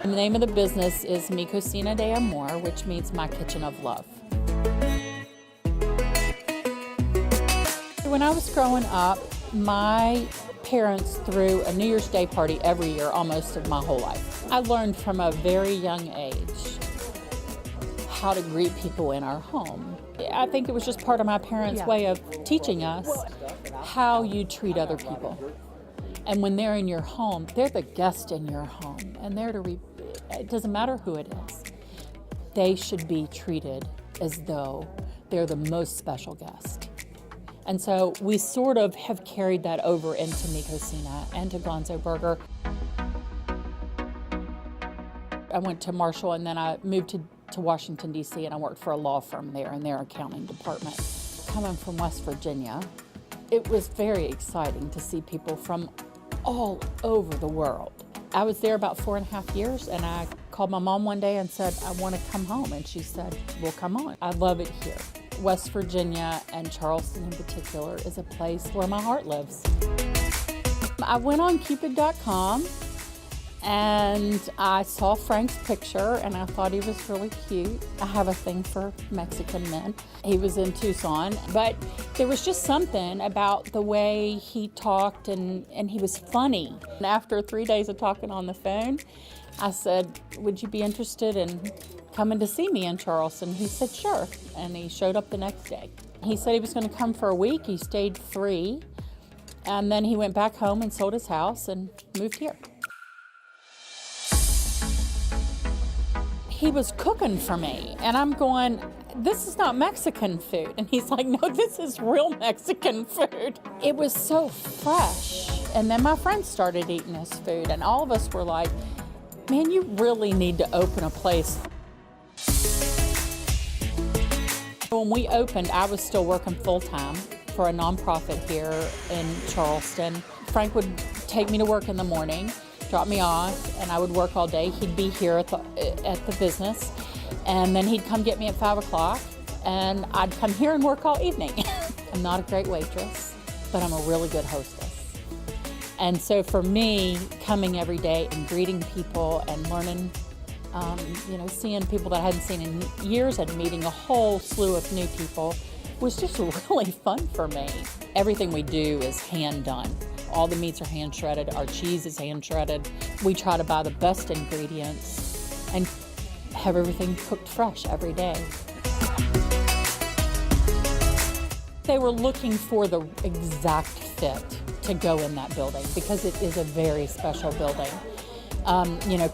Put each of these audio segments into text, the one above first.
The name of the business is Mi Cocina de Amor, which means My Kitchen of Love. When I was growing up, my parents threw a New Year's Day party every year, almost of my whole life. I learned from a very young age how to greet people in our home. I think it was just part of my parents' way of teaching us how you treat other people. And when they're in your home, they're the guest in your home, and it doesn't matter who it is. They should be treated as though they're the most special guest. And so we sort of have carried that over into Mi Cocina and to Gonzo Burger. I went to Marshall, and then I moved to Washington, D.C., and I worked for a law firm there in their accounting department. Coming from West Virginia, it was very exciting to see people from all over the world. I was there about 4.5 years, and I called my mom one day and said, I want to come home, and she said, well, come on. I love it here. West Virginia, and Charleston in particular, is a place where my heart lives. I went on Cupid.com, and I saw Frank's picture, and I thought he was really cute. I have a thing for Mexican men. He was in Tucson, but there was just something about the way he talked, and he was funny. And after 3 days of talking on the phone, I said, would you be interested in coming to see me in Charleston? He said, sure, and he showed up the next day. He said he was going to come for a week. He stayed 3, and then he went back home and sold his house and moved here. He was cooking for me, and I'm going, this is not Mexican food. And he's like, no, this is real Mexican food. It was so fresh. And then my friends started eating his food, and all of us were like, man, you really need to open a place. When we opened, I was still working full-time for a nonprofit here in Charleston. Frank would take me to work in the morning, drop me off, and I would work all day. He'd be here at the business, and then he'd come get me at 5 o'clock, and I'd come here and work all evening. I'm not a great waitress, but I'm a really good hostess. And so for me, coming every day and greeting people and learning, seeing people that I hadn't seen in years and meeting a whole slew of new people was just really fun for me. Everything we do is hand done. All the meats are hand shredded, our cheese is hand shredded. We try to buy the best ingredients and have everything cooked fresh every day. They were looking for the exact fit to go in that building because it is a very special building.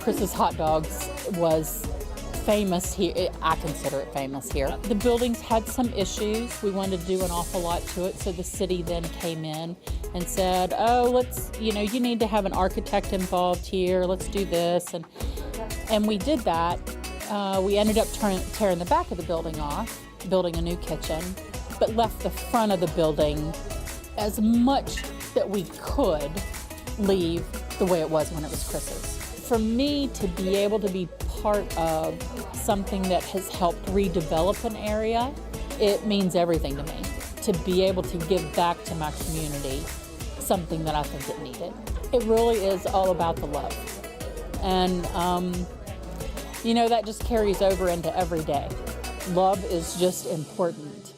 Chris's Hot Dogs was famous here. I consider it famous here. The buildings had some issues. We wanted to do an awful lot to it, so the city then came in and said, you need to have an architect involved here. Let's do this. And we did that. We ended up tearing the back of the building off, building a new kitchen, but left the front of the building as much that we could leave the way it was when it was Chris's. For me to be able to be part of something that has helped redevelop an area, it means everything to me. To be able to give back to my community something that I think it needed. It really is all about the love. And, that just carries over into every day. Love is just important.